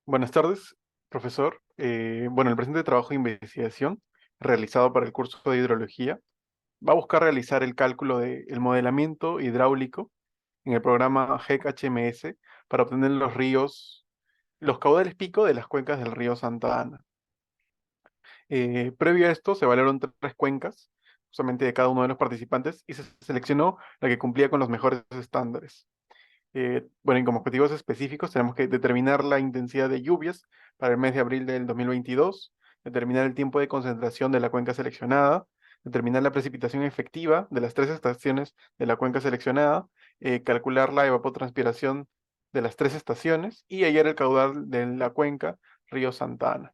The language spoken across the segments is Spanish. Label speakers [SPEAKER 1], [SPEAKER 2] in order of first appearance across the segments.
[SPEAKER 1] Buenas tardes, profesor. Bueno, el presente trabajo de investigación realizado para el curso de hidrología va a buscar realizar el cálculo del modelamiento hidráulico en el programa GEC-HMS para obtener los ríos, los caudales pico de las cuencas del río Santa Ana. Previo a esto, se evaluaron tres cuencas, justamente de cada uno de los participantes, y se seleccionó la que cumplía con los mejores estándares. Bueno, y como objetivos específicos tenemos que determinar la intensidad de lluvias para el mes de abril del 2022, determinar el tiempo de concentración de la cuenca seleccionada, determinar la precipitación efectiva de las tres estaciones de la cuenca seleccionada, calcular la evapotranspiración de las tres estaciones y hallar el caudal de la cuenca río Santa Ana.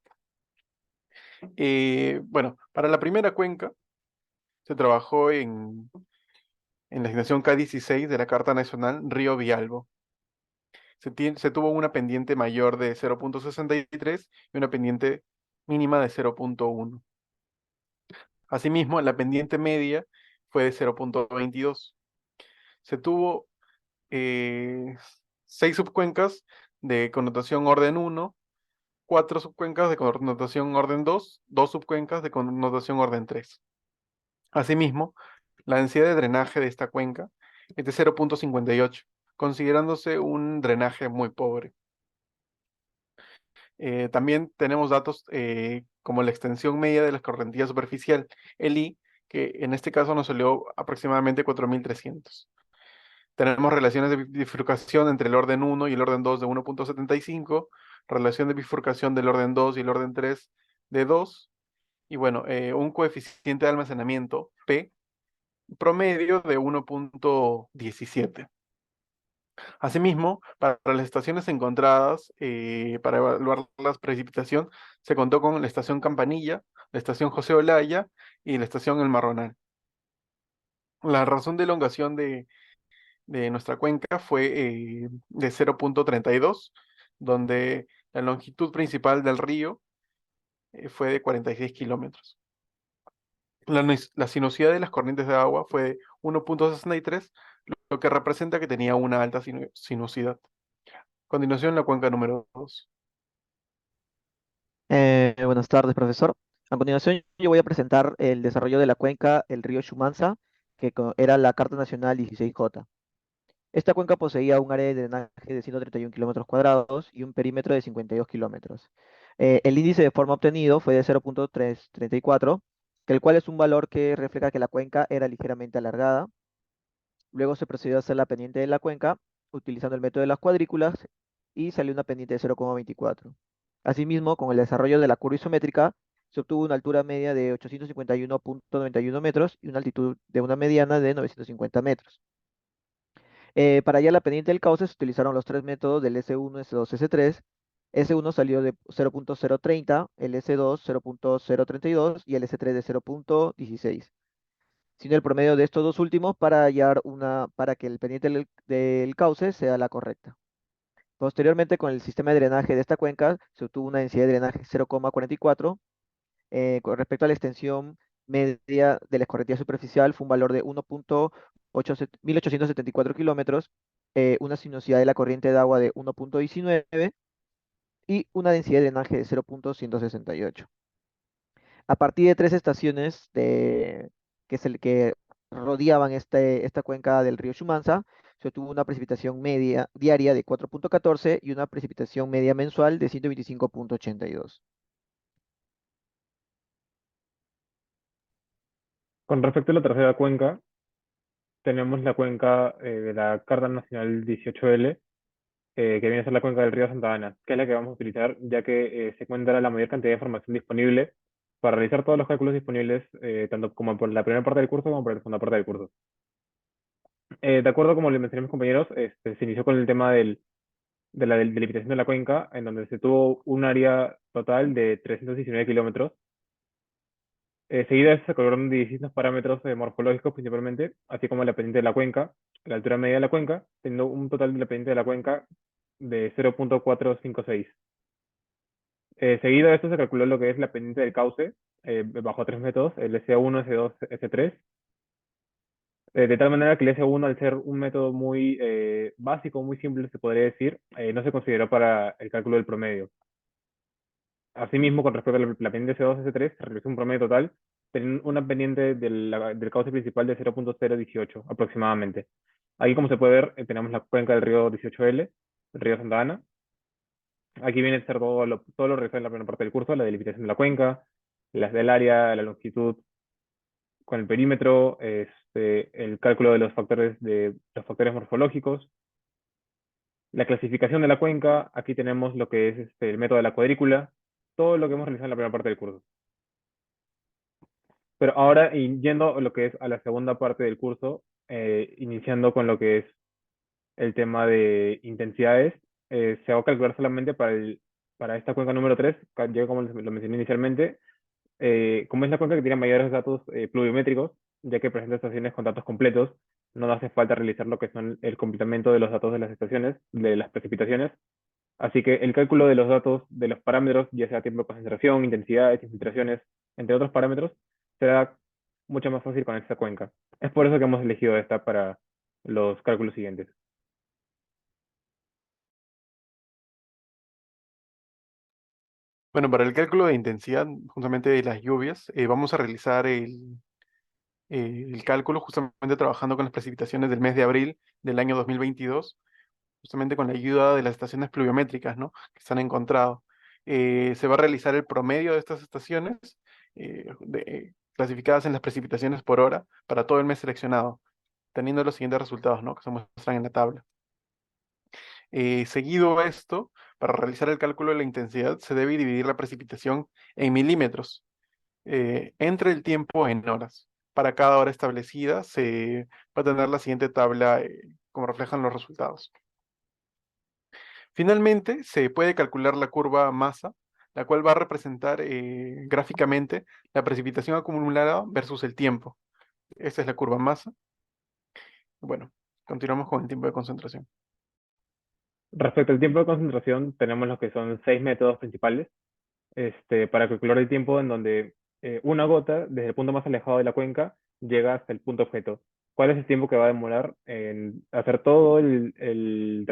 [SPEAKER 1] Bueno, para la primera cuenca se trabajó en la asignación K16 de la Carta Nacional Río Vialbo. Se tuvo una pendiente mayor de 0,63 y una pendiente mínima de 0,1. Asimismo, la pendiente media fue de 0,22. Se tuvo eh, 6 subcuencas de connotación orden 1, 4 subcuencas de connotación orden 2, 2 subcuencas de connotación orden 3. Asimismo, la densidad de drenaje de esta cuenca es de 0,58, considerándose un drenaje muy pobre. También tenemos datos como la extensión media de la escorrentía superficial, el I, que en este caso nos salió aproximadamente 4.300. Tenemos relaciones de bifurcación entre el orden 1 y el orden 2 de 1,75, relación de bifurcación del orden 2 y el orden 3 de 2, y bueno, un coeficiente de almacenamiento, P, promedio de 1,17. Asimismo, para las estaciones encontradas, para evaluar la precipitación, se contó con la estación Campanilla, la estación José Olaya y la estación El Marronal. La razón de elongación de nuestra cuenca fue de 0,32, donde la longitud principal del río fue de 46 kilómetros. La sinuosidad de las corrientes de agua fue de 1,63, lo que representa que tenía una alta sinuosidad. A continuación, la cuenca número 2.
[SPEAKER 2] Buenas tardes, profesor. A continuación, yo voy a presentar el desarrollo de la cuenca el río Shumanza, era la Carta Nacional 16J. Esta cuenca poseía un área de drenaje de 131 kilómetros cuadrados y un perímetro de 52 kilómetros. El índice de forma obtenido fue de 0,334, el cual es un valor que refleja que la cuenca era ligeramente alargada. Luego se procedió a hacer la pendiente de la cuenca utilizando el método de las cuadrículas y salió una pendiente de 0,24. Asimismo, con el desarrollo de la curva isométrica, se obtuvo una altura media de 851,91 metros y una altitud de una mediana de 950 metros. Para hallar la pendiente del cauce se utilizaron los tres métodos del S1, S2, S3. S1 salió de 0,030, el S2 0,032 y el S3 de 0,16, sino el promedio de estos dos últimos para que el pendiente del cauce sea la correcta. Posteriormente, con el sistema de drenaje de esta cuenca, se obtuvo una densidad de drenaje 0,44. Con respecto a la extensión media de la escorrentía superficial, fue un valor de 1.1874 kilómetros, una sinuosidad de la corriente de agua de 1,19 y una densidad de drenaje de 0,168. A partir de tres estaciones que rodeaban esta cuenca del río Shumanza, se obtuvo una precipitación media diaria de 4,14 y una precipitación media mensual de 125,82.
[SPEAKER 3] Con respecto a la tercera cuenca, tenemos la cuenca de la Carta Nacional 18L, que viene a ser la cuenca del río Santa Ana, que es la que vamos a utilizar ya que se encuentra la mayor cantidad de información disponible para realizar todos los cálculos disponibles, tanto como por la primera parte del curso como por la segunda parte del curso. De acuerdo como le mencioné a mis compañeros, se inició con el tema de la delimitación de la cuenca, en donde se tuvo un área total de 319 kilómetros. Seguida de eso se colocaron distintos parámetros morfológicos principalmente, así como la pendiente de la cuenca, la altura media de la cuenca, teniendo un total de la pendiente de la cuenca de 0,456. Seguido de esto se calculó lo que es la pendiente del cauce, bajo tres métodos, el S1, S2, S3. De tal manera que el S1, al ser un método muy básico, muy simple, se podría decir, no se consideró para el cálculo del promedio. Asimismo, con respecto a la pendiente S2, S3, se realizó un promedio total, teniendo una pendiente del cauce principal de 0.018 aproximadamente. Aquí, como se puede ver, tenemos la cuenca del río 18L, el río Santa Ana. Aquí viene a ser todo lo realizado en la primera parte del curso, la delimitación de la cuenca, las del área, la longitud con el perímetro, el cálculo de los factores morfológicos, la clasificación de la cuenca. Aquí tenemos lo que es el método de la cuadrícula, todo lo que hemos realizado en la primera parte del curso. Pero ahora, y yendo a lo que es a la segunda parte del curso, iniciando con lo que es el tema de intensidades, se va a calcular solamente para esta cuenca número 3, ya como lo mencioné inicialmente, como es la cuenca que tiene mayores datos pluviométricos, ya que presenta estaciones con datos completos, no hace falta realizar lo que son el complemento de los datos de las estaciones, de las precipitaciones. Así que el cálculo de los datos de los parámetros, ya sea tiempo de concentración, intensidades, infiltraciones, entre otros parámetros, será mucho más fácil con esta cuenca. Es por eso que hemos elegido esta para los cálculos siguientes.
[SPEAKER 1] Bueno, para el cálculo de intensidad justamente de las lluvias, vamos a realizar el cálculo justamente trabajando con las precipitaciones del mes de abril del año 2022, justamente con la ayuda de las estaciones pluviométricas, ¿no?, que se han encontrado. Se va a realizar el promedio de estas estaciones clasificadas en las precipitaciones por hora para todo el mes seleccionado, teniendo los siguientes resultados, ¿no?, que se muestran en la tabla. Seguido esto, para realizar el cálculo de la intensidad, se debe dividir la precipitación en milímetros entre el tiempo en horas. Para cada hora establecida se va a tener la siguiente tabla como reflejan los resultados. Finalmente, se puede calcular la curva masa, la cual va a representar gráficamente la precipitación acumulada versus el tiempo. Esta es la curva masa. Bueno, continuamos con el tiempo de concentración.
[SPEAKER 3] Respecto al tiempo de concentración, tenemos lo que son 6 métodos principales para calcular el tiempo en donde una gota, desde el punto más alejado de la cuenca, llega hasta el punto objeto. ¿Cuál es el tiempo que va a demorar en hacer todo el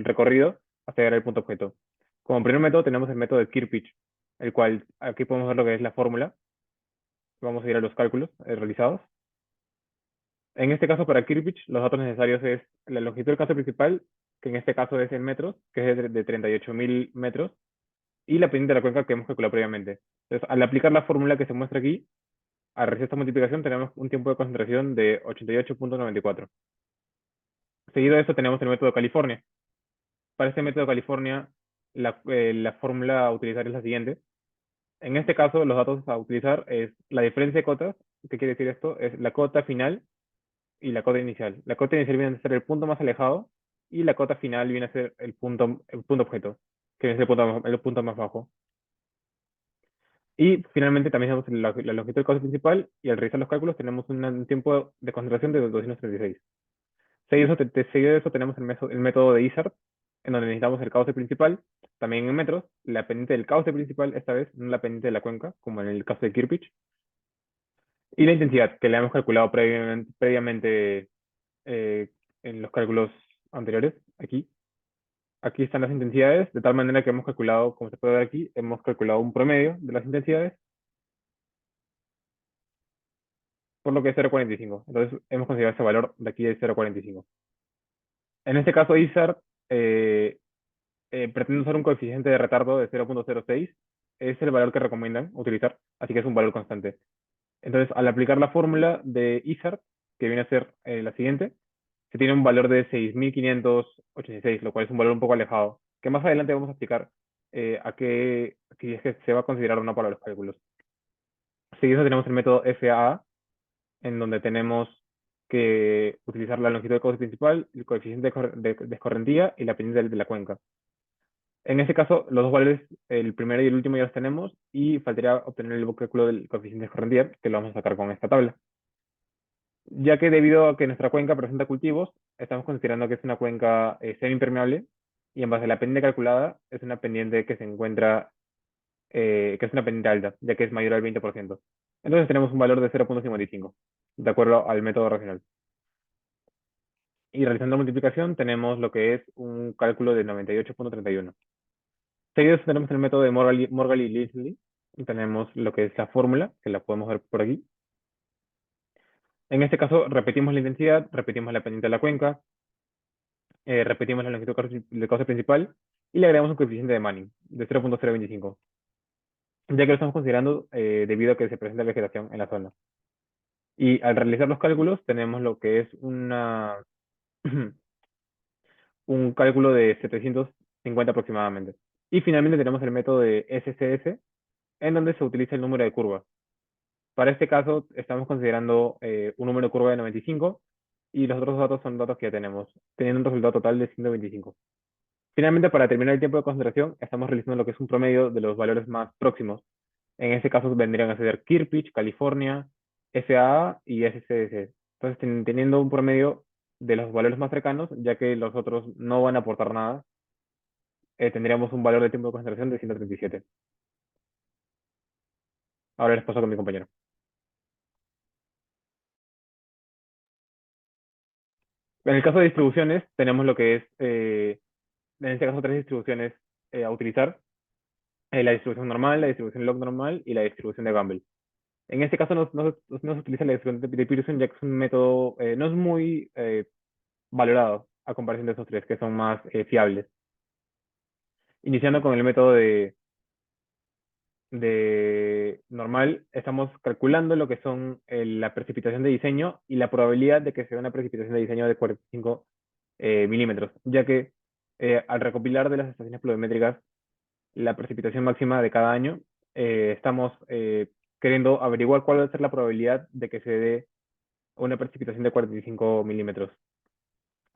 [SPEAKER 3] recorrido hasta llegar al punto objeto? Como primer método tenemos el método de Kirchhoff, el cual aquí podemos ver lo que es la fórmula. Vamos a ir a los cálculos realizados. En este caso, para Kirchhoff, los datos necesarios es la longitud del caso principal, que en este caso es en metros, que es de 38.000 metros, y la pendiente de la cuenca que hemos calculado previamente. Entonces, al aplicar la fórmula que se muestra aquí, al realizar esta multiplicación tenemos un tiempo de concentración de 88.94. Seguido de eso tenemos el método de California. Para este método de California, la fórmula a utilizar es la siguiente. En este caso, los datos a utilizar es la diferencia de cotas. ¿Qué quiere decir esto? Es la cota final y la cota inicial. La cota inicial viene a ser el punto más alejado y la cota final viene a ser el punto objeto, que es el punto más bajo. Y finalmente también tenemos la longitud del cauce principal y al realizar los cálculos tenemos un tiempo de concentración de 236. Seguido de eso tenemos el método de Isart, en donde necesitamos el cauce principal, también en metros, la pendiente del cauce principal esta vez, no la pendiente de la cuenca, como en el caso de Kirchhoff, y la intensidad, que la hemos calculado previamente en los cálculos anteriores, aquí. Aquí están las intensidades, de tal manera que hemos calculado, como se puede ver aquí, hemos calculado un promedio de las intensidades, por lo que es 0.45. Entonces hemos considerado ese valor de aquí de 0.45. En este caso, ISAR pretende usar un coeficiente de retardo de 0.06. Es el valor que recomiendan utilizar, así que es un valor constante. Entonces, al aplicar la fórmula de ISAR, que viene a ser la siguiente, se tiene un valor de 6.586, lo cual es un valor un poco alejado, que más adelante vamos a explicar si es que se va a considerar o no para los cálculos. Seguido tenemos el método FAA, en donde tenemos que utilizar la longitud del cauce principal, el coeficiente de escorrentía y la pendiente de la cuenca. En este caso, los dos valores, el primero y el último ya los tenemos, y faltaría obtener el cálculo del coeficiente de escorrentía, que lo vamos a sacar con esta tabla. Ya que debido a que nuestra cuenca presenta cultivos, estamos considerando que es una cuenca semi-impermeable, y en base a la pendiente calculada, es una pendiente que se encuentra, que es una pendiente alta, ya que es mayor al 20%. Entonces tenemos un valor de 0.55, de acuerdo al método racional. Y realizando la multiplicación tenemos lo que es un cálculo de 98,31. Seguido tenemos el método de Morgan y Leslie. Y tenemos lo que es la fórmula, que la podemos ver por aquí. En este caso repetimos la intensidad, repetimos la pendiente de la cuenca, repetimos la longitud del cauce principal y le agregamos un coeficiente de Manning de 0,025, ya que lo estamos considerando debido a que se presenta vegetación en la zona. Y al realizar los cálculos tenemos lo que es un cálculo de 750 aproximadamente. Y finalmente tenemos el método de SCS, en donde se utiliza el número de curvas. Para este caso estamos considerando un número de curva de 95 y los otros datos son datos que ya tenemos, teniendo un resultado total de 125. Finalmente, para determinar el tiempo de concentración, estamos realizando lo que es un promedio de los valores más próximos. En este caso vendrían a ser Kirpich, California, SAA y SCS. Entonces, teniendo un promedio de los valores más cercanos, ya que los otros no van a aportar nada, tendríamos un valor de tiempo de concentración de 137. Ahora les paso con mi compañero. En el caso de distribuciones, tenemos lo que es, en este caso, tres distribuciones a utilizar. La distribución normal, la distribución log normal y la distribución de Gumbel. En este caso no se utiliza la distribución de Pearson, ya que es un método, no es muy valorado a comparación de esos tres, que son más fiables. Iniciando con el método de normal, estamos calculando lo que son la precipitación de diseño y la probabilidad de que sea una precipitación de diseño de 45 milímetros, ya que al recopilar de las estaciones pluviométricas la precipitación máxima de cada año, estamos queriendo averiguar cuál va a ser la probabilidad de que se dé una precipitación de 45 milímetros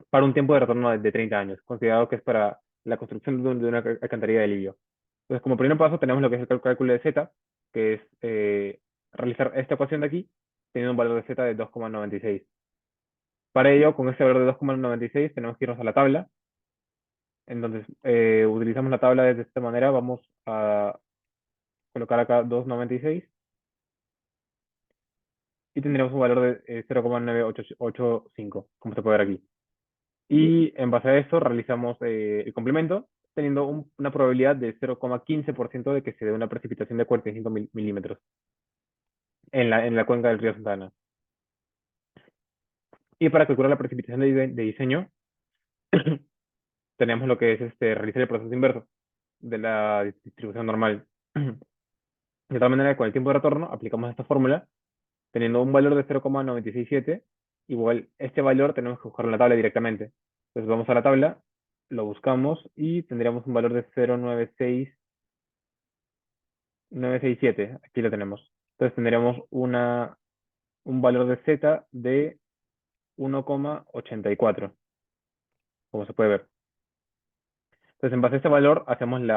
[SPEAKER 3] para un tiempo de retorno de 30 años, considerado que es para la construcción de una alcantarilla de alivio. Entonces, como primer paso, tenemos lo que es el cálculo de Z, que es realizar esta ecuación de aquí, teniendo un valor de Z de 2,96. Para ello, con este valor de 2,96, tenemos que irnos a la tabla. Entonces, utilizamos la tabla de esta manera. Vamos a colocar acá 2,96 y tendríamos un valor de 0,9885, como se puede ver aquí. Y en base a esto realizamos el complemento, teniendo una probabilidad de 0,15% de que se dé una precipitación de 45 milímetros en la cuenca del río Santa Ana. Y para calcular la precipitación de diseño, tenemos lo que es realizar el proceso inverso de la distribución normal. De tal manera que con el tiempo de retorno aplicamos esta fórmula, teniendo un valor de 0,967, igual este valor tenemos que buscarlo en la tabla directamente. Entonces vamos a la tabla, lo buscamos y tendríamos un valor de 0,967. Aquí lo tenemos. Entonces tendríamos un valor de Z de 1,84, como se puede ver. Entonces, en base a este valor, hacemos el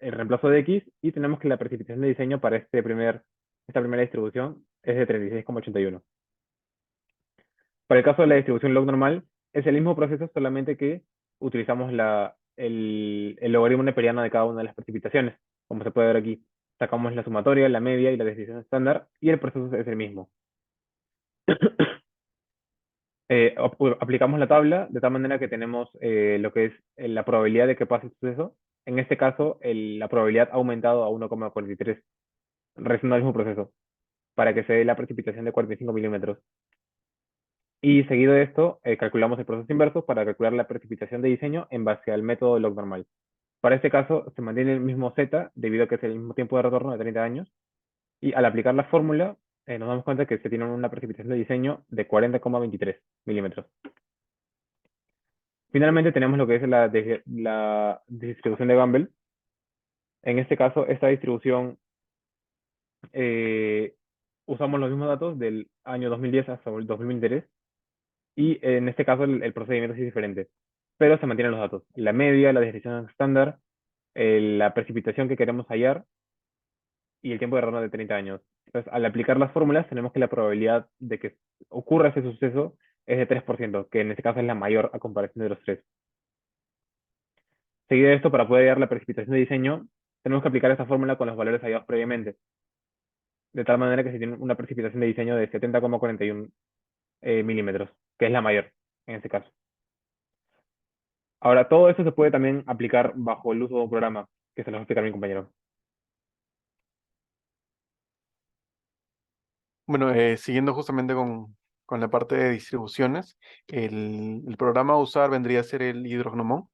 [SPEAKER 3] reemplazo de X y tenemos que la precipitación de diseño para esta primera distribución es de 36,81. Para el caso de la distribución log normal, es el mismo proceso, solamente que utilizamos el logaritmo neperiano de cada una de las precipitaciones. Como se puede ver aquí, sacamos la sumatoria, la media y la desviación estándar y el proceso es el mismo. Aplicamos la tabla de tal manera que tenemos lo que es la probabilidad de que pase el suceso. En este caso, la probabilidad ha aumentado a 1,43, realizando el mismo proceso, para que se dé la precipitación de 45 milímetros. Y seguido de esto, calculamos el proceso inverso para calcular la precipitación de diseño en base al método log normal. Para este caso, se mantiene el mismo Z, debido a que es el mismo tiempo de retorno de 30 años. Y al aplicar la fórmula, nos damos cuenta que se tiene una precipitación de diseño de 40,23 milímetros. Finalmente tenemos lo que es la distribución de Gumbel. En este caso, esta distribución usamos los mismos datos del año 2010 hasta el 2023 y en este caso el procedimiento es diferente, pero se mantienen los datos. La media, la desviación estándar, la precipitación que queremos hallar y el tiempo de retorno de 30 años. Entonces, al aplicar las fórmulas, tenemos que la probabilidad de que ocurra ese suceso es de 3%, que en este caso es la mayor a comparación de los tres. Seguido de esto, para poder hallar la precipitación de diseño, tenemos que aplicar esta fórmula con los valores hallados previamente, de tal manera que se tiene una precipitación de diseño de 70,41 milímetros, que es la mayor. en este caso. Ahora, todo eso se puede también aplicar bajo el uso de un programa, que se lo va a explicar mi compañero.
[SPEAKER 1] Bueno, siguiendo justamente con la parte de distribuciones, el programa a usar vendría a ser el hidrognomón.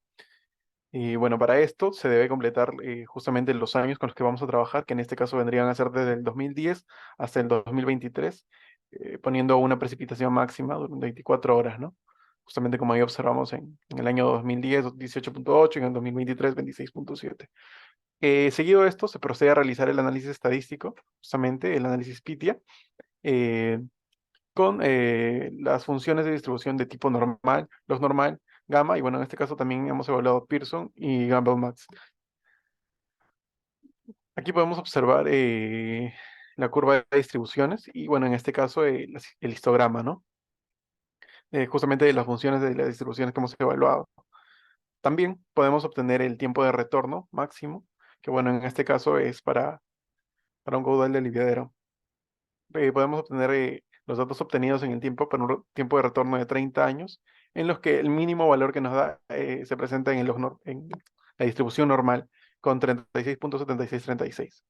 [SPEAKER 1] Y bueno, para esto se debe completar justamente los años con los que vamos a trabajar, que en este caso vendrían a ser desde el 2010 hasta el 2023, poniendo una precipitación máxima durante 24 horas, ¿no? Justamente como ahí observamos en el año 2010, 18,8 y en el 2023, 26,7. Seguido esto, se procede a realizar el análisis estadístico, justamente el análisis PITIA, eh, con las funciones de distribución de tipo normal, los normal, gamma, y bueno, en este caso también hemos evaluado Pearson y Gumbel Max. Aquí podemos observar la curva de distribuciones y bueno, en este caso el histograma, ¿no? Justamente de las funciones de las distribuciones que hemos evaluado. También podemos obtener el tiempo de retorno máximo, que bueno, en este caso es para un caudal de aliviadero. Podemos obtener los datos obtenidos en el tiempo para un tiempo de retorno de 30 años, en los que el mínimo valor que nos da se presenta en la distribución normal con 36,7636.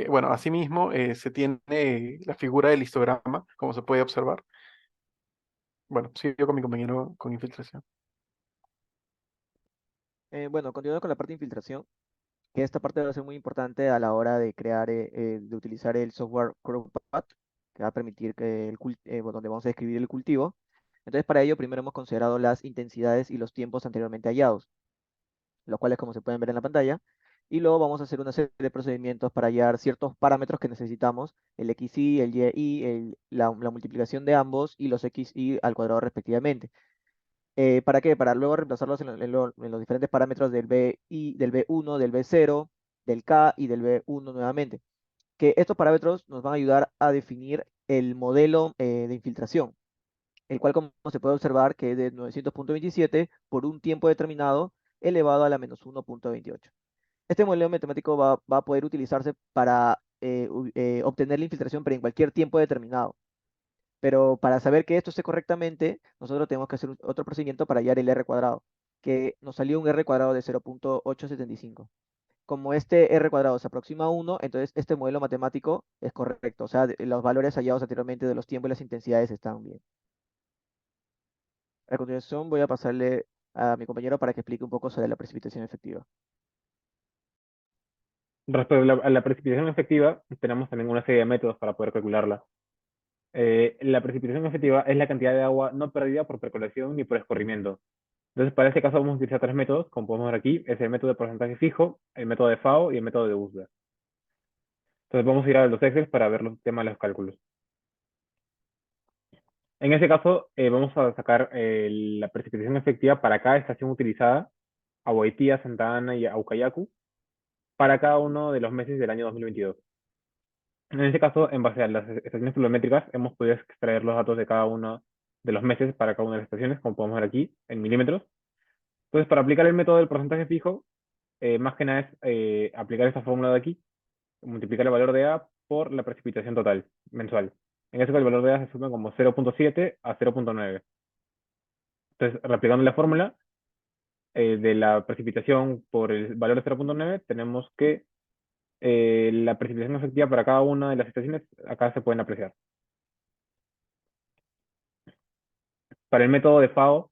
[SPEAKER 1] Bueno, asimismo se tiene la figura del histograma, como se puede observar. Bueno, sigo con mi compañero con infiltración.
[SPEAKER 2] Bueno, continuando con la parte de infiltración, que esta parte va a ser muy importante a la hora de crear, de utilizar el software CropPath, que va a permitir que bueno, donde vamos a escribir el cultivo. Entonces, para ello, primero hemos considerado las intensidades y los tiempos anteriormente hallados, los cuales, como se pueden ver en la pantalla, y luego vamos a hacer una serie de procedimientos para hallar ciertos parámetros que necesitamos, el XY, el YY, la multiplicación de ambos y los XY al cuadrado respectivamente. ¿Para qué? Para luego reemplazarlos en los diferentes parámetros del BI, del B1, del B0, del K y del B1 nuevamente. Que estos parámetros nos van a ayudar a definir el modelo de infiltración, el cual, como se puede observar, que es de 900,27 por un tiempo determinado elevado a la menos 1,28. Este modelo matemático va a poder utilizarse para obtener la infiltración, pero en cualquier tiempo determinado. Pero para saber que esto esté correctamente, nosotros tenemos que hacer otro procedimiento para hallar el R cuadrado, que nos salió un R cuadrado de 0,875. Como este R cuadrado se aproxima a 1, entonces este modelo matemático es correcto. O sea, los valores hallados anteriormente de los tiempos y las intensidades están bien. A continuación voy a pasarle a mi compañero para que explique un poco sobre la precipitación efectiva.
[SPEAKER 3] Respecto a la precipitación efectiva, tenemos también una serie de métodos para poder calcularla. La precipitación efectiva es la cantidad de agua no perdida por percolación ni por escurrimiento. Entonces, para este caso vamos a utilizar tres métodos, como podemos ver aquí, es el método de porcentaje fijo, el método de FAO y el método de USDA. Entonces vamos a ir a los Excel para ver los temas de los cálculos. En este caso, vamos a sacar la precipitación efectiva para cada estación utilizada, a Boitía, Santa Ana y Aucayacu, para cada uno de los meses del año 2022. En este caso, en base a las estaciones pluviométricas, hemos podido extraer los datos de cada uno de los meses para cada una de las estaciones, como podemos ver aquí, en milímetros. Entonces, para aplicar el método del porcentaje fijo, más que nada es aplicar esta fórmula de aquí, multiplicar el valor de A por la precipitación total mensual. En este caso, el valor de A se suma como 0,7 a 0,9. Entonces, replicando la fórmula de la precipitación por el valor de 0,9, tenemos que la precipitación efectiva para cada una de las estaciones acá se pueden apreciar. Para el método de FAO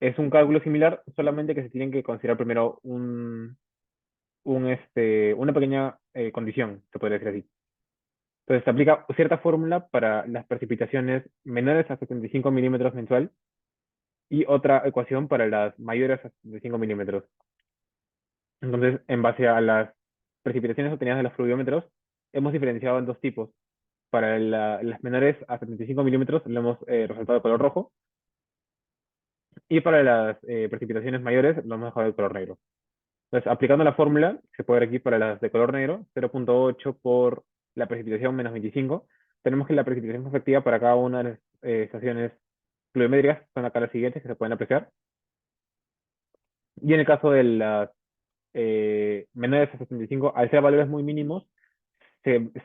[SPEAKER 3] es un cálculo similar, solamente que se tienen que considerar primero una pequeña condición, se podría decir así. Entonces se aplica cierta fórmula para las precipitaciones menores a 75 milímetros mensual y otra ecuación para las mayores a 75 milímetros. Entonces, en base a las precipitaciones obtenidas de los fluviómetros, hemos diferenciado en dos tipos. Para las menores a 75 milímetros lo hemos resaltado de color rojo y para las precipitaciones mayores lo hemos dejado de color negro. Entonces, aplicando la fórmula, se puede ver aquí para las de color negro, 0,8 por la precipitación menos 25, tenemos que la precipitación efectiva para cada una de las estaciones pluviométricas son acá las siguientes que se pueden apreciar. Y en el caso de las menores a 75, al ser valores muy mínimos,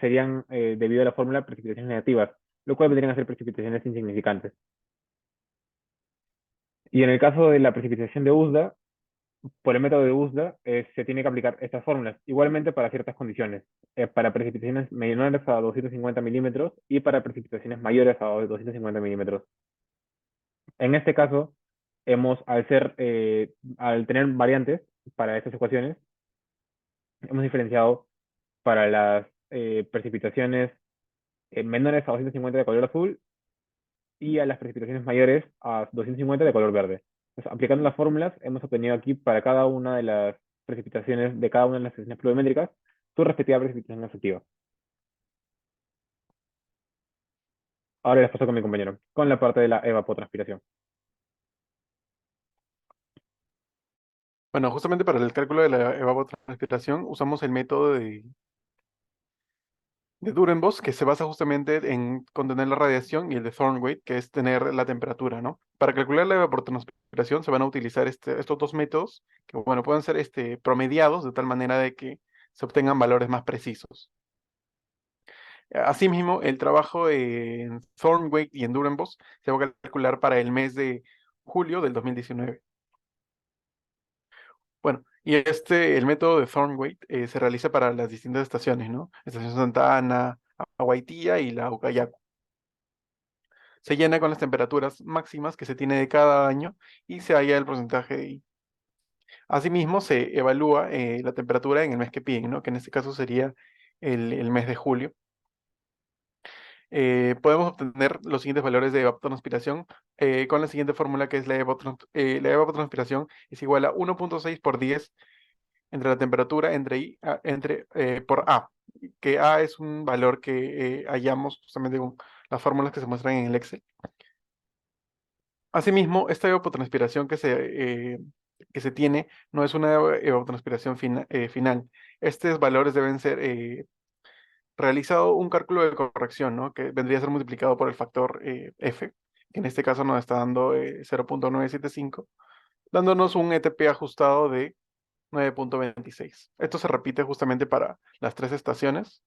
[SPEAKER 3] serían, debido a la fórmula, precipitaciones negativas. lo cual vendrían a ser precipitaciones insignificantes. Y en el caso de la precipitación de USDA, por el método de USDA, se tiene que aplicar estas fórmulas, igualmente para ciertas condiciones, para precipitaciones menores a 250 milímetros y para precipitaciones mayores a 250 milímetros. En este caso, al tener variantes para estas ecuaciones, hemos diferenciado para las precipitaciones menores a 250 de color azul y a las precipitaciones mayores a 250 de color verde. Entonces, aplicando las fórmulas, hemos obtenido aquí para cada una de las precipitaciones de cada una de las estaciones pluviométricas su respectiva precipitación efectiva. Ahora les paso con mi compañero, con la parte de la evapotranspiración.
[SPEAKER 1] Bueno, justamente para el cálculo de la evapotranspiración usamos el método de Durenbos, que se basa justamente en contener la radiación, y el de Thornweight, que es tener la temperatura, ¿no? Para calcular la evapotranspiración se van a utilizar estos dos métodos, que bueno, pueden ser promediados de tal manera de que se obtengan valores más precisos. Asimismo, el trabajo en Thornweight y en Durenbos se va a calcular para el mes de julio del 2019. Bueno, y el método de Thornweight se realiza para las distintas estaciones, ¿no? Estación Santa Ana, Aguaitía y la Ucayacu. Se llena con las temperaturas máximas que se tiene de cada año y se halla el porcentaje de I. Asimismo, se evalúa la temperatura en el mes que piden, ¿no? Que en este caso sería el mes de julio. Podemos obtener los siguientes valores de evapotranspiración con la siguiente fórmula, que es la evapotranspiración es igual a 1.6 por 10 entre la temperatura por A, que A es un valor que hallamos justamente con las fórmulas que se muestran en el Excel. Asimismo, esta evapotranspiración que se tiene no es una evapotranspiración final. Estos valores deben ser realizado un cálculo de corrección, ¿no? Que vendría a ser multiplicado por el factor F, que en este caso nos está dando 0.975, dándonos un ETP ajustado de 9.26. Esto se repite justamente para las tres estaciones.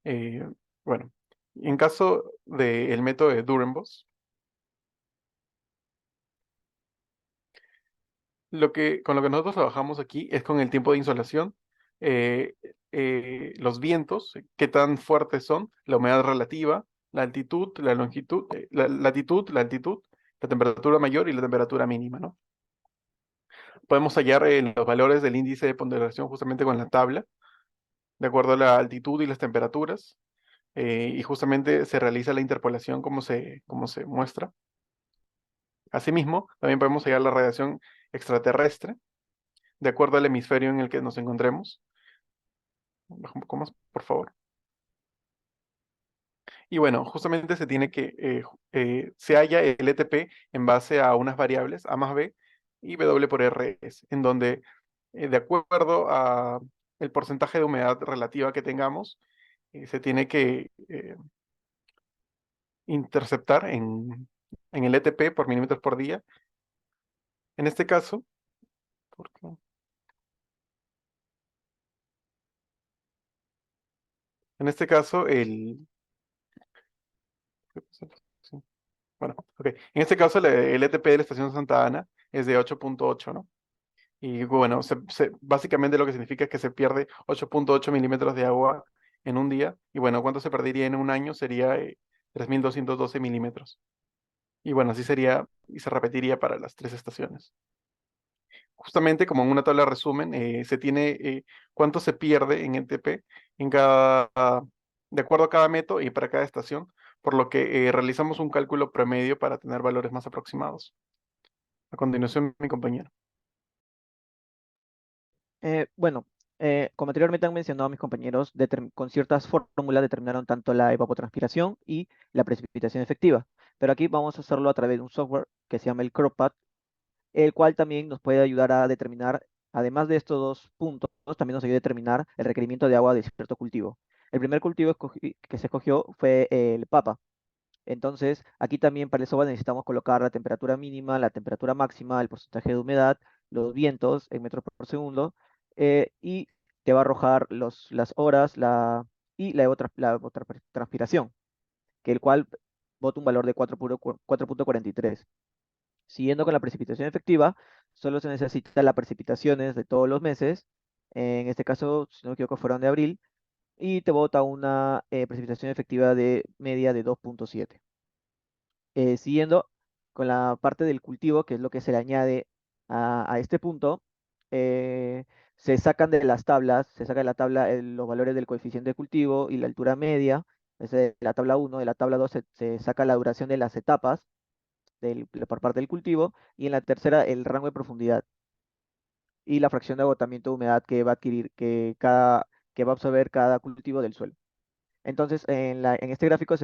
[SPEAKER 1] Eh, bueno, en caso del método de Durenbos, con lo que nosotros trabajamos aquí es con el tiempo de insolación, eh, los vientos, qué tan fuertes son, la humedad relativa, la altitud, la longitud, la latitud, la altitud, la temperatura mayor y la temperatura mínima, ¿no? Podemos hallar los valores del índice de ponderación justamente con la tabla, de acuerdo a la altitud y las temperaturas, y justamente se realiza la interpolación como se muestra. Asimismo, también podemos hallar la radiación extraterrestre, de acuerdo al hemisferio en el que nos encontremos. Baja un poco más, por favor. Y bueno, justamente se halla el ETP en base a unas variables, A más B y W por RS, en donde, de acuerdo a el porcentaje de humedad relativa que tengamos, se tiene que interceptar en el ETP por milímetros por día. En este caso, ¿por qué? En este caso, sí, bueno, ok. En este caso, el ETP de la estación Santa Ana es de 8.8, ¿no? Y bueno, básicamente lo que significa es que se pierde 8.8 milímetros de agua en un día. Y bueno, ¿cuánto se perdería en un año? Sería 3.212 milímetros. Y bueno, así sería y se repetiría para las tres estaciones. Justamente como en una tabla de resumen, se tiene cuánto se pierde en ETP de acuerdo a cada método y para cada estación, por lo que realizamos un cálculo promedio para tener valores más aproximados. A continuación, mi compañero.
[SPEAKER 2] Bueno, como anteriormente han mencionado mis compañeros, con ciertas fórmulas determinaron tanto la evapotranspiración y la precipitación efectiva. Pero aquí vamos a hacerlo a través de un software que se llama el CropPad, el cual también nos puede ayudar a determinar, además de estos dos puntos, también nos ayuda a determinar el requerimiento de agua de cierto cultivo. El primer cultivo que se escogió fue el papa. Entonces, aquí también para el software necesitamos colocar la temperatura mínima, la temperatura máxima, el porcentaje de humedad, los vientos en metros por segundo, y te va a arrojar las horas y la otra transpiración. que el cual bota un valor de 4.43. Siguiendo con la precipitación efectiva, solo se necesita las precipitaciones de todos los meses, en este caso, si no me equivoco, fueron de abril, y te bota una precipitación efectiva de media de 2.7. Siguiendo con la parte del cultivo, que es lo que se le añade a este punto, eh, se sacan de las tablas, se saca de la tabla los valores del coeficiente de cultivo y la altura media, es de la tabla 1, de la tabla 2 se saca la duración de las etapas por parte del cultivo, y en la tercera el rango de profundidad y la fracción de agotamiento de humedad que va a adquirir, que va a absorber cada cultivo del suelo. Entonces, en este gráfico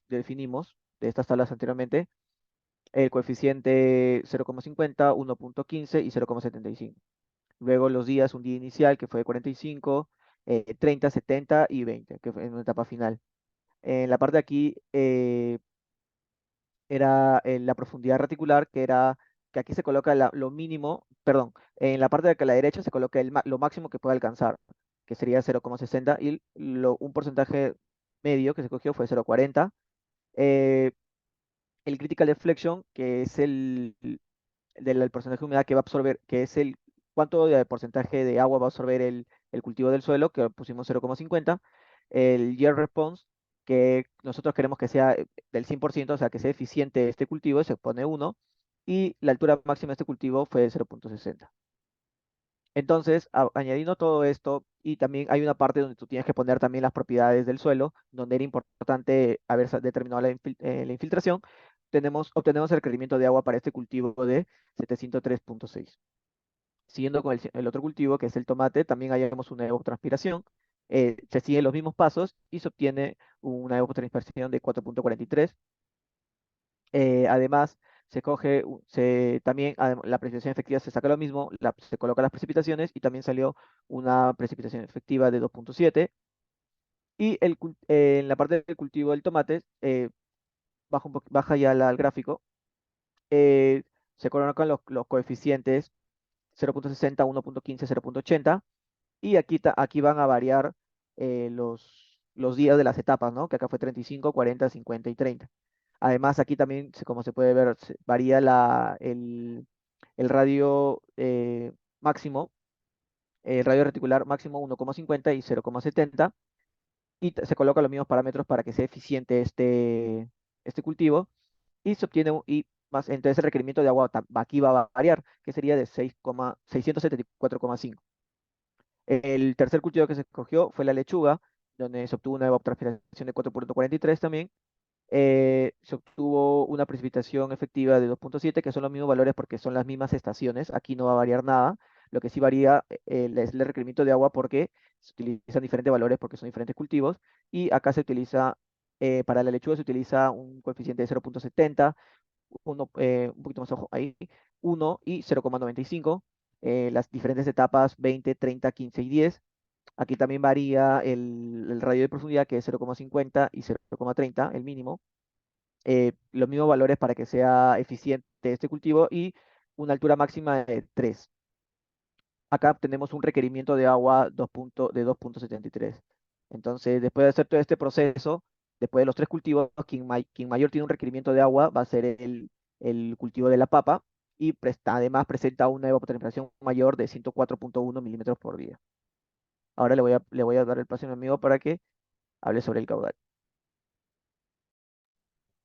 [SPEAKER 2] definimos de estas tablas anteriormente el coeficiente 0,50, 1.15 y 0,75. Luego los días, un día inicial que fue de 45, 30, 70 y 20, que fue en una etapa final. En la parte de aquí era la profundidad reticular, que aquí se coloca lo mínimo, perdón, en la parte de acá a la derecha se coloca lo máximo que puede alcanzar, que sería 0,60, y un porcentaje medio que se cogió fue 0,40. Eh, el critical deflection, que es del porcentaje de humedad que va a absorber, que es el cuánto de porcentaje de agua va a absorber el cultivo del suelo, que pusimos 0,50. El yield response, que nosotros queremos que sea del 100%, o sea, que sea eficiente este cultivo, se pone 1, y la altura máxima de este cultivo fue de 0.60. Entonces, añadiendo todo esto, y también hay una parte donde tú tienes que poner también las propiedades del suelo, donde era importante haber determinado la infiltración, obtenemos el requerimiento de agua para este cultivo de 703.6. Siguiendo con el otro cultivo, que es el tomate, también hallamos una evapotranspiración. Se siguen los mismos pasos y se obtiene una evapotranspiración de 4.43. Además, también la precipitación efectiva se saca lo mismo, se colocan las precipitaciones y también salió una precipitación efectiva de 2.7. Y en la parte del cultivo del tomate, baja ya al gráfico, eh, se colocan los coeficientes 0.60, 1.15, 0.80, y aquí van a variar los días de las etapas, ¿no? Que acá fue 35, 40, 50 y 30. Además, aquí también, como se puede ver, varía el radio máximo, el radio reticular máximo 1,50 y 0,70, y se colocan los mismos parámetros para que sea eficiente este cultivo, y se obtiene entonces el requerimiento de agua aquí va a variar, que sería de 674,5. El tercer cultivo que se escogió fue la lechuga, donde se obtuvo una evapotranspiración de 4.43 también. Se obtuvo una precipitación efectiva de 2.7, que son los mismos valores porque son las mismas estaciones. Aquí no va a variar nada. Lo que sí varía es el requerimiento de agua, porque se utilizan diferentes valores porque son diferentes cultivos. Y acá para la lechuga se utiliza un coeficiente de 0.70, un poquito más abajo ahí, 1 y 0,95. Las diferentes etapas 20, 30, 15 y 10. Aquí también varía el radio de profundidad, que es 0,50 y 0,30, el mínimo. Los mismos valores para que sea eficiente este cultivo, y una altura máxima de 3. Acá tenemos un requerimiento de agua de 2.73. Entonces, después de hacer todo este proceso, después de los tres cultivos, quien mayor tiene un requerimiento de agua va a ser el cultivo de la papa, y además presenta una evapotranspiración mayor de 104.1 milímetros por día. Ahora le voy a dar el paso a mi amigo para que hable sobre el caudal.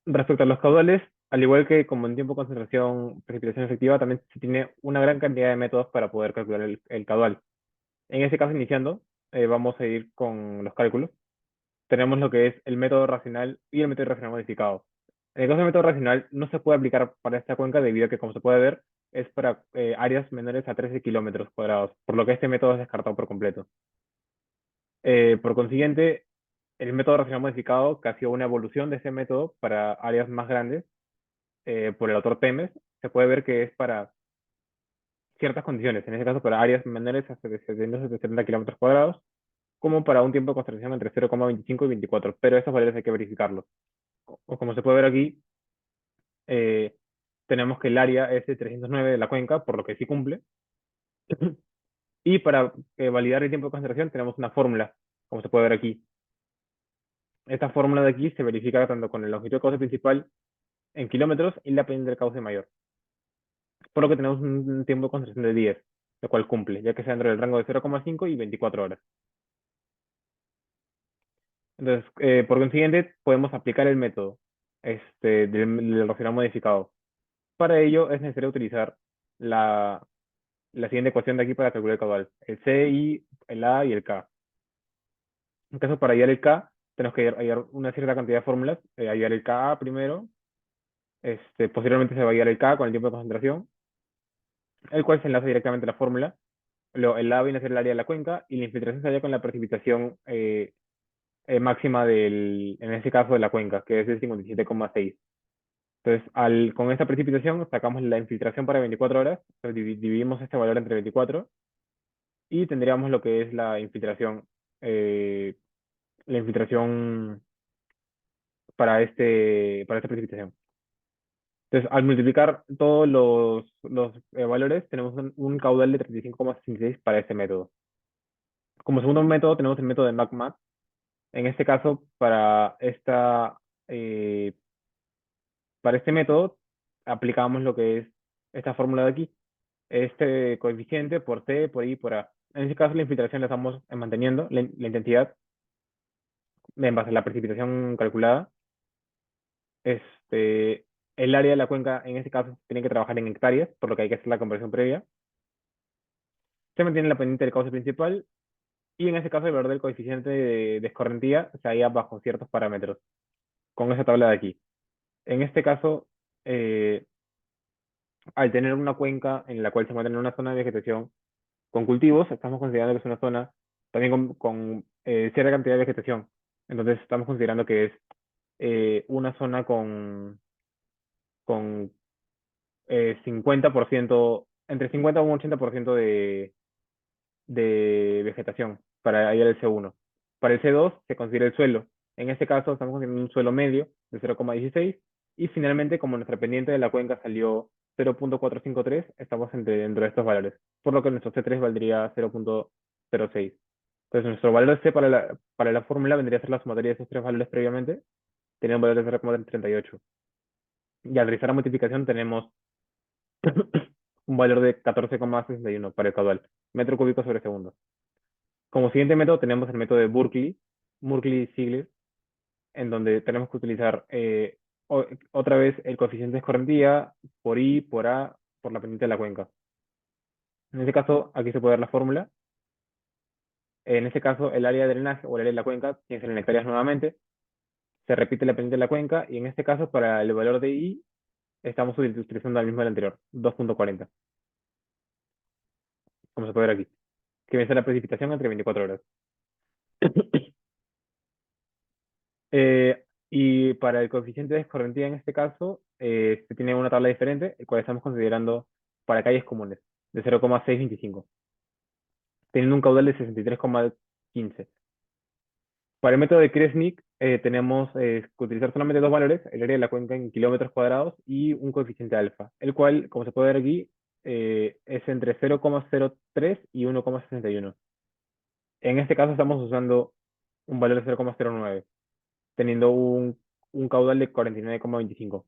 [SPEAKER 3] Respecto a los caudales, al igual que como en tiempo, concentración, precipitación efectiva, también se tiene una gran cantidad de métodos para poder calcular el caudal. En este caso, iniciando, vamos a ir con los cálculos. Tenemos lo que es el método racional y el método racional modificado. En el caso del método racional, no se puede aplicar para esta cuenca debido a que, como se puede ver, es para áreas menores a 13 kilómetros cuadrados, por lo que este método es descartado por completo. Por consiguiente, el método racional modificado, que ha sido una evolución de ese método para áreas más grandes, por el autor Temes, se puede ver que es para ciertas condiciones, en este caso para áreas menores a 770 kilómetros cuadrados, como para un tiempo de concentración entre 0,25 y 24, pero esos valores hay que verificarlos. O como se puede ver aquí, eh, tenemos que el área es de 309 de la cuenca, por lo que sí cumple. Y para validar el tiempo de concentración tenemos una fórmula, como se puede ver aquí. Esta fórmula de aquí se verifica tanto con el longitud del cauce principal en kilómetros y la pendiente del cauce mayor. Por lo que tenemos un tiempo de concentración de 10, lo cual cumple, ya que está dentro del rango de 0,5 y 24 horas. Entonces, por consiguiente, podemos aplicar el método del racional modificado. Para ello es necesario utilizar la siguiente ecuación de aquí para calcular el caudal. El C, I, el A y el K. En caso para hallar el K, tenemos que hallar una cierta cantidad de fórmulas. Hallar el Ka primero. Posteriormente se va a hallar el K con el tiempo de concentración, el cual se enlaza directamente a la fórmula. El A viene a ser el área de la cuenca y la infiltración se halla con la precipitación máxima en este caso, de la cuenca, que es de 57,6. Entonces, con esta precipitación sacamos la infiltración para 24 horas, entonces dividimos este valor entre 24 y tendríamos lo que es la infiltración para esta precipitación. Entonces, al multiplicar todos los valores, tenemos un caudal de 35,66 para este método. Como segundo método, tenemos el método de MACMAC. En este caso, eh, para este método, aplicamos lo que es esta fórmula de aquí. Este coeficiente por C, por I, por A. En este caso, la infiltración la estamos manteniendo, la intensidad, en base a la precipitación calculada. Este, el área de la cuenca, en este caso, tiene que trabajar en hectáreas, por lo que hay que hacer la conversión previa. Se mantiene la pendiente del cauce principal y en este caso el valor del coeficiente de escorrentía se halla bajo ciertos parámetros, con esa tabla de aquí. En este caso, eh, al tener una cuenca en la cual se encuentra en una zona de vegetación con cultivos, estamos considerando que es una zona también con cierta cantidad de vegetación. Entonces estamos considerando que es una zona con 50%, entre 50 y un 80% de vegetación para hallar el C1. Para el C2 se considera el suelo. En este caso estamos considerando un suelo medio de 0,16 y finalmente como nuestra pendiente de la cuenca salió 0,453, estamos dentro de estos valores, por lo que nuestro C3 valdría 0,06. Entonces nuestro valor C para la fórmula vendría a ser la sumatoria de esos tres valores previamente, tenía un valor de 0,38. Y al realizar la multiplicación tenemos un valor de 14,61 para el caudal, metro cúbico sobre segundo. Como siguiente método tenemos el método de Burkle-Ziegler, en donde tenemos que utilizar otra vez el coeficiente de escorrentía por I, por A, por la pendiente de la cuenca. En este caso, aquí se puede ver la fórmula. En este caso, el área de drenaje o el área de la cuenca tiene que ser en hectáreas nuevamente. Se repite la pendiente de la cuenca y en este caso, para el valor de I, estamos utilizando el mismo del anterior, 2,40. Como se puede ver aquí, que viene a ser la precipitación entre 24 horas. Y para el coeficiente de escorrentía en este caso, se tiene una tabla diferente, el cual estamos considerando para calles comunes, de 0,625, teniendo un caudal de 63,15. Para el método de Kresnik, tenemos que utilizar solamente dos valores, el área de la cuenca en kilómetros cuadrados y un coeficiente alfa, el cual, como se puede ver aquí, es entre 0,03 y 1,61. En este caso estamos usando un valor de 0,09, teniendo un caudal de 49,25.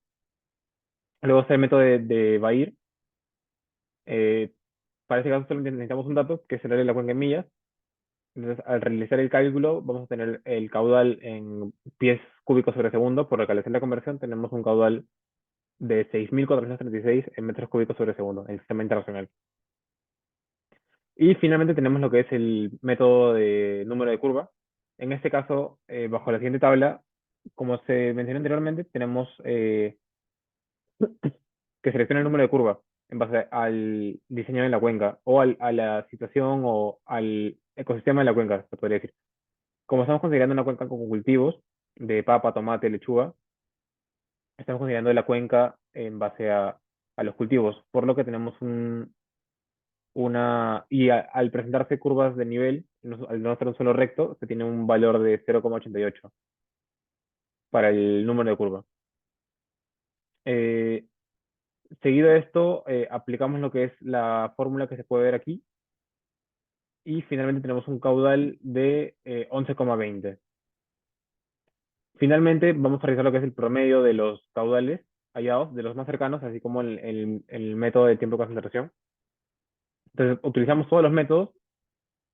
[SPEAKER 3] Luego está el método de Bair. Eh, para este caso solo necesitamos un dato, que es el área de la cuenca en millas. Entonces, al realizar el cálculo, vamos a tener el caudal en pies cúbicos sobre segundo. Por lo que al hacer la conversión, tenemos un caudal de 6.436 en metros cúbicos sobre segundo en el sistema internacional. Y finalmente tenemos lo que es el método de número de curva. En este caso, bajo la siguiente tabla, como se mencionó anteriormente, tenemos que selecciona el número de curva en base al diseño de la cuenca o a la situación o al ecosistema de la cuenca, se podría decir. Como estamos considerando una cuenca con cultivos de papa, tomate, lechuga, estamos considerando la cuenca en base a los cultivos, por lo que tenemos al presentarse curvas de nivel, al no ser un solo recto, se tiene un valor de 0,88 para el número de curva. Eh, Seguido de esto, aplicamos lo que es la fórmula que se puede ver aquí y finalmente tenemos un caudal de 11,20. Finalmente, vamos a realizar lo que es el promedio de los caudales hallados, de los más cercanos, así como el método de tiempo de concentración. Entonces, utilizamos todos los métodos,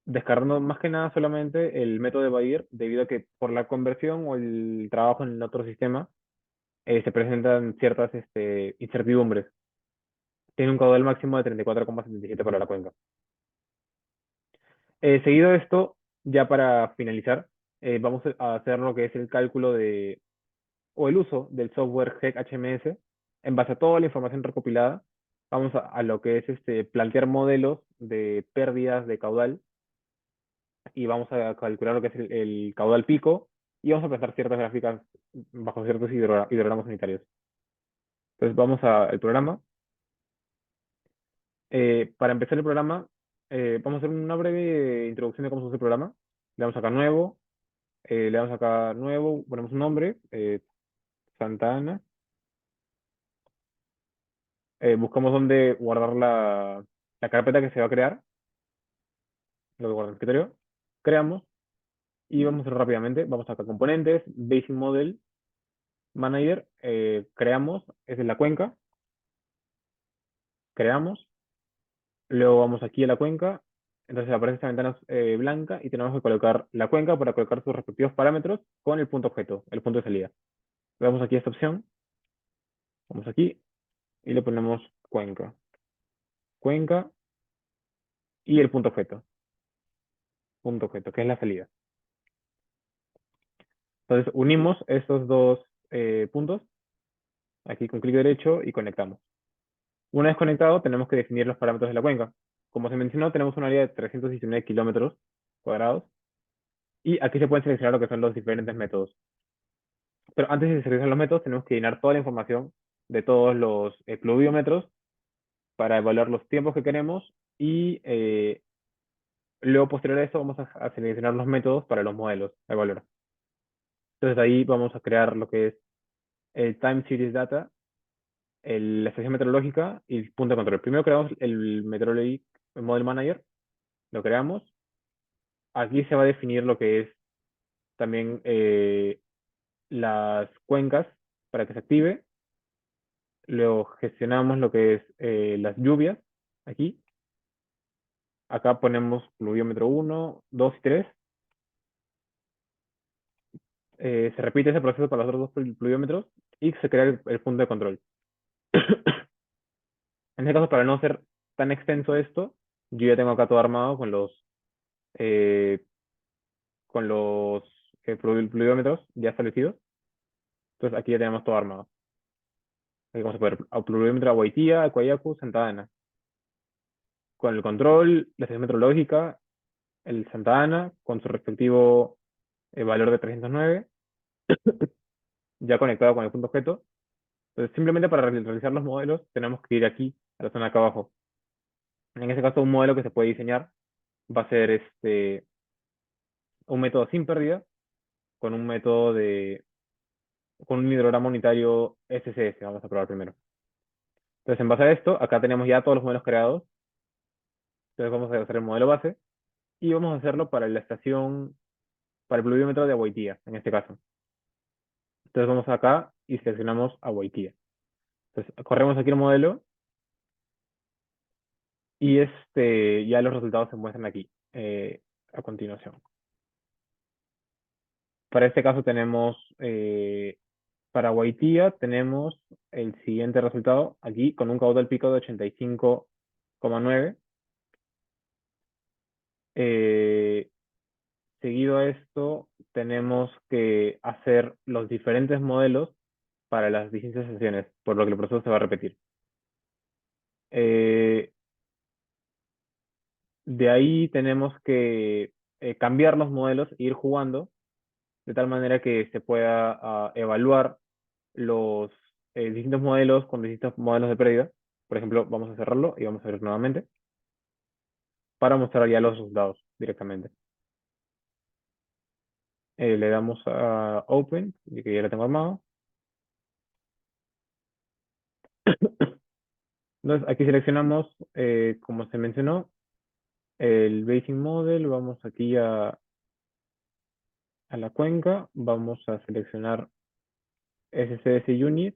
[SPEAKER 3] descartando más que nada solamente el método de Bayer, debido a que por la conversión o el trabajo en el otro sistema, se presentan ciertas incertidumbres. Tiene un caudal máximo de 34,77 para la cuenca. Seguido de esto, ya para finalizar, vamos a hacer lo que es el cálculo o el uso del software HEC HMS. En base a toda la información recopilada, vamos a lo que es plantear modelos de pérdidas de caudal y vamos a calcular lo que es el caudal pico y vamos a presentar ciertas gráficas bajo ciertos hidrogramas unitarios. Entonces vamos al programa. Para empezar el programa, vamos a hacer una breve introducción de cómo se usa el programa. Le damos acá nuevo, le damos acá nuevo, ponemos un nombre, Santa Ana. Buscamos dónde guardar la carpeta que se va a crear, lo que guarda el escritorio. Creamos y vamos a hacer rápidamente. Vamos acá a componentes, Basic Model Manager, creamos, esa es la cuenca, creamos. Luego vamos aquí a la cuenca. Entonces aparece esta ventana blanca y tenemos que colocar la cuenca para colocar sus respectivos parámetros con el punto objeto, el punto de salida. Le damos aquí a esta opción, vamos aquí y le ponemos cuenca. Cuenca y el punto objeto, que es la salida. Entonces unimos estos dos puntos, aquí con clic derecho y conectamos. Una vez conectado, tenemos que definir los parámetros de la cuenca. Como se mencionó, tenemos un área de 319 kilómetros cuadrados y aquí se pueden seleccionar lo que son los diferentes métodos. Pero antes de seleccionar los métodos, tenemos que llenar toda la información de todos los pluviómetros para evaluar los tiempos que queremos y luego, posterior a eso, vamos a seleccionar los métodos para los modelos a evaluar. Entonces, ahí vamos a crear lo que es el Time Series Data, la estación meteorológica y el punto de control. Primero creamos el Meteorology Model Manager, lo creamos. Aquí se va a definir lo que es también las cuencas para que se active. Luego gestionamos lo que es las lluvias, aquí. Acá ponemos pluviómetro 1, 2 y 3. Se repite ese proceso para los otros dos pluviómetros y se crea el punto de control. En este caso, para no ser tan extenso esto, yo ya tengo acá todo armado eh, con los pluviómetros ya establecidos. Entonces aquí ya tenemos todo armado. Aquí vamos a poner a pluviómetro a Guaitía, a Coyacu, Santa Ana. Con el control, la estación meteorológica, el Santa Ana, con su respectivo valor de 309, ya conectado con el punto objeto. Entonces, simplemente para realizar los modelos, tenemos que ir aquí, a la zona de acá abajo. En este caso, un modelo que se puede diseñar va a ser un método sin pérdida, con un método con un hidrograma unitario SCS. Vamos a probar primero. Entonces, en base a esto, acá tenemos ya todos los modelos creados. Entonces, vamos a hacer el modelo base y vamos a hacerlo para la estación, para el pluviómetro de Aguaitía, en este caso. Entonces, vamos acá y seleccionamos Aguaitía. Entonces, corremos aquí el modelo y ya los resultados se muestran aquí, a continuación. Para este caso tenemos, para Waitia tenemos el siguiente resultado aquí con un caudal pico de 85,9. Eh, Seguido a esto, tenemos que hacer los diferentes modelos para las distintas sesiones, por lo que el proceso se va a repetir. Eh, de ahí tenemos que cambiar los modelos e ir jugando de tal manera que se pueda evaluar los distintos modelos con distintos modelos de pérdida. Por ejemplo, vamos a cerrarlo y vamos a ver nuevamente para mostrar ya los resultados directamente. Le damos a Open, y que ya lo tengo armado. Entonces, aquí seleccionamos, como se mencionó, el Basic Model. Vamos aquí a la cuenca, vamos a seleccionar SCS Unit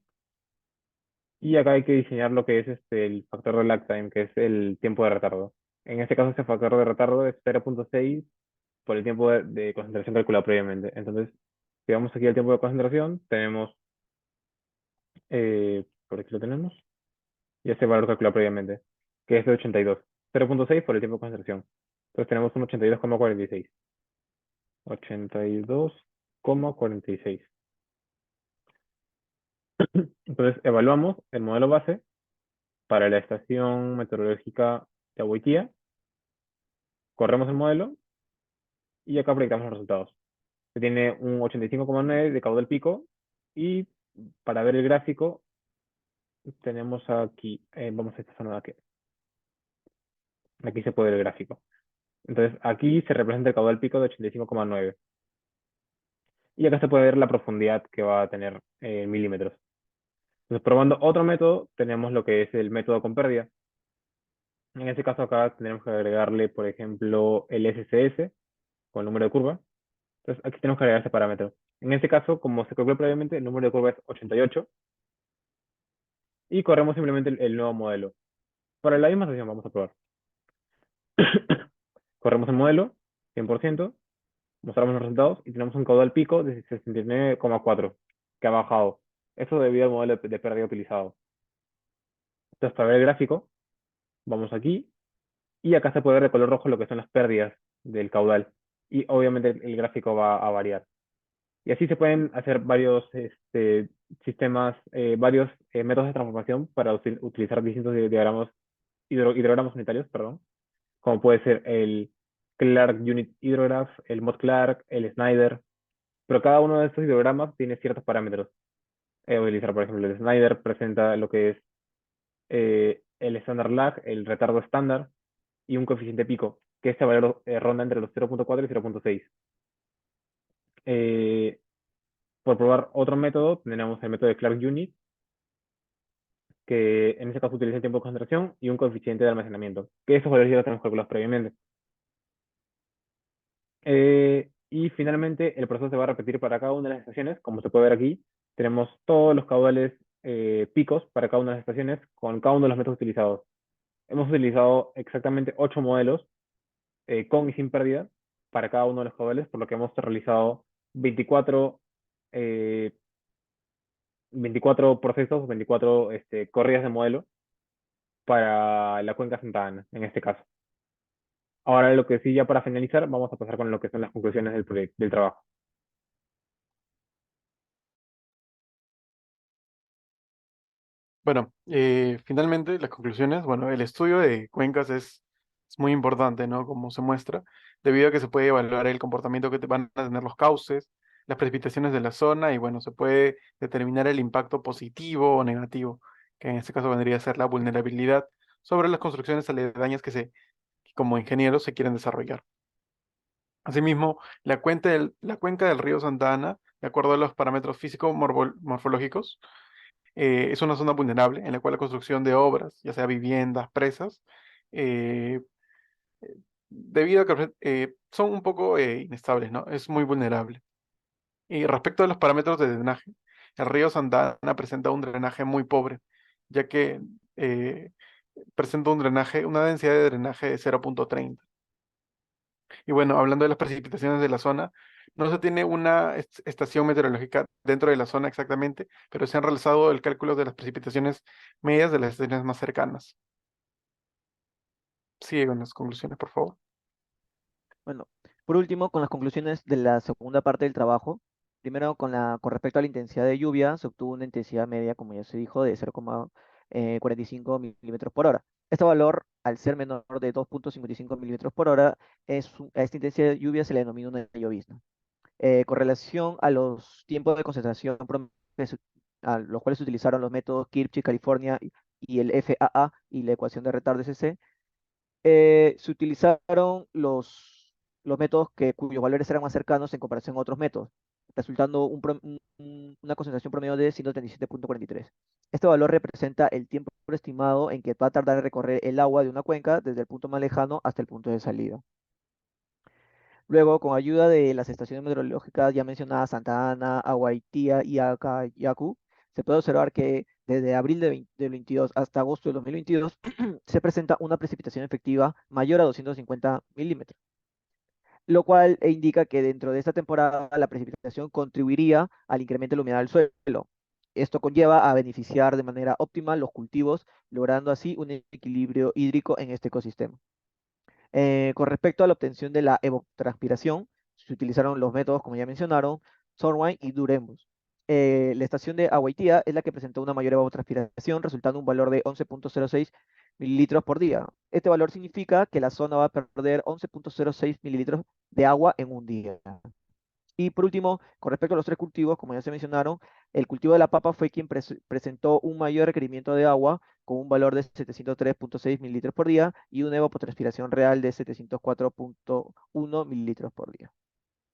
[SPEAKER 3] y acá hay que diseñar lo que es el factor de lag time, que es el tiempo de retardo. En este caso, este factor de retardo es 0.6 por el tiempo de concentración calculado previamente. Entonces, si vamos aquí al tiempo de concentración, tenemos, por aquí lo tenemos, y este valor calculado previamente, que es de 82. 0.6 por el tiempo de concentración. Entonces tenemos un 82,46. 82,46. Entonces evaluamos el modelo base para la estación meteorológica de Abuitía, corremos el modelo y acá proyectamos los resultados. Se tiene un 85,9 de caudal pico y para ver el gráfico tenemos aquí, vamos a esta zona de aquí. Aquí se puede ver el gráfico. Entonces aquí se representa el caudal pico de 85,9 y acá se puede ver la profundidad que va a tener en milímetros. Entonces probando otro método tenemos lo que es el método con pérdida. En este caso acá tenemos que agregarle, por ejemplo, el SCS con el número de curva. Entonces aquí tenemos que agregar ese parámetro. En este caso, como se calculó previamente, el número de curva es 88 y corremos simplemente el nuevo modelo. Para la misma sesión vamos a probar. Corremos el modelo, 100%, mostramos los resultados y tenemos un caudal pico de 69,4 que ha bajado. Eso debido al modelo de pérdida utilizado. Entonces, para ver el gráfico, vamos aquí y acá se puede ver de color rojo lo que son las pérdidas del caudal. Y obviamente el gráfico va a variar. Y así se pueden hacer varios sistemas, varios métodos de transformación para utilizar distintos diagramas, hidrogramas unitarios, perdón, como puede ser el Clark Unit Hydrograph, el Mod Clark, el Snyder, pero cada uno de estos hidrogramas tiene ciertos parámetros. Utilizar, por ejemplo, el Snyder presenta lo que es el standard lag, el retardo estándar y un coeficiente pico, que este valor ronda entre los 0.4 y 0.6. Por probar otro método, tenemos el método de Clark Unit, que en este caso utiliza el tiempo de concentración y un coeficiente de almacenamiento, que esos valores ya los tenemos calculados previamente. Y finalmente, el proceso se va a repetir para cada una de las estaciones. Como se puede ver aquí, tenemos todos los caudales picos para cada una de las estaciones con cada uno de los métodos utilizados. Hemos utilizado exactamente 8 modelos con y sin pérdida para cada uno de los caudales, por lo que hemos realizado 24, eh, 24 procesos, 24 corridas de modelo para la cuenca Santa Ana, en este caso. Ahora lo que sí, ya para finalizar, vamos a pasar con lo que son las conclusiones del proyecto, del trabajo.
[SPEAKER 1] Bueno, finalmente las conclusiones, bueno, el estudio de cuencas es muy importante, ¿no? Como se muestra, debido a que se puede evaluar el comportamiento que van a tener los cauces, las precipitaciones de la zona y bueno, se puede determinar el impacto positivo o negativo, que en este caso vendría a ser la vulnerabilidad sobre las construcciones aledañas que como ingenieros se quieren desarrollar. Asimismo, la cuenca del río Santa Ana, de acuerdo a los parámetros físico-morfológicos, es una zona vulnerable en la cual la construcción de obras, ya sea viviendas, presas, eh, debido a que son un poco inestables, ¿no? Es muy vulnerable. Y respecto a los parámetros de drenaje, el río Santa Ana presenta un drenaje muy pobre, ya que eh, presenta una densidad de drenaje de 0.30. Y bueno, hablando de las precipitaciones de la zona, no se tiene una estación meteorológica dentro de la zona exactamente, pero se han realizado el cálculo de las precipitaciones medias de las estaciones más cercanas. Sigue con las conclusiones, por favor.
[SPEAKER 2] Bueno, por último, con las conclusiones de la segunda parte del trabajo, primero con respecto a la intensidad de lluvia, se obtuvo una intensidad media, como ya se dijo, de 0,45 milímetros por hora. Este valor, al ser menor de 2,55 milímetros por hora, a esta intensidad de lluvia se le denomina una llovizna. Con relación a los tiempos de concentración a los cuales se utilizaron los métodos Kirchhoff, California y el FAA y la ecuación de retardo SC, se utilizaron los métodos cuyos valores eran más cercanos en comparación a otros métodos, resultando una concentración promedio de 137,43. Este valor representa el tiempo estimado en que va a tardar en recorrer el agua de una cuenca desde el punto más lejano hasta el punto de salida. Luego, con ayuda de las estaciones meteorológicas ya mencionadas Santa Ana, Aguaitía y Acayacu, se puede observar que desde abril del 22 hasta agosto del 2022 se presenta una precipitación efectiva mayor a 250 milímetros, lo cual indica que dentro de esta temporada la precipitación contribuiría al incremento de la humedad del suelo. Esto conlleva a beneficiar de manera óptima los cultivos, logrando así un equilibrio hídrico en este ecosistema. Con respecto a la obtención de la evapotranspiración, se utilizaron los métodos, como ya mencionaron, Sorwine y Durembus. La estación de Aguaitía es la que presentó una mayor evapotranspiración, resultando un valor de 11,06 mililitros por día. Este valor significa que la zona va a perder 11,06 mililitros de agua en un día. Y por último, con respecto a los tres cultivos, como ya se mencionaron, el cultivo de la papa fue quien presentó un mayor requerimiento de agua con un valor de 703,6 mililitros por día y una evapotranspiración real de 704,1 mililitros por día.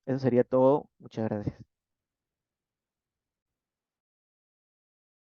[SPEAKER 2] Eso sería todo. Muchas gracias.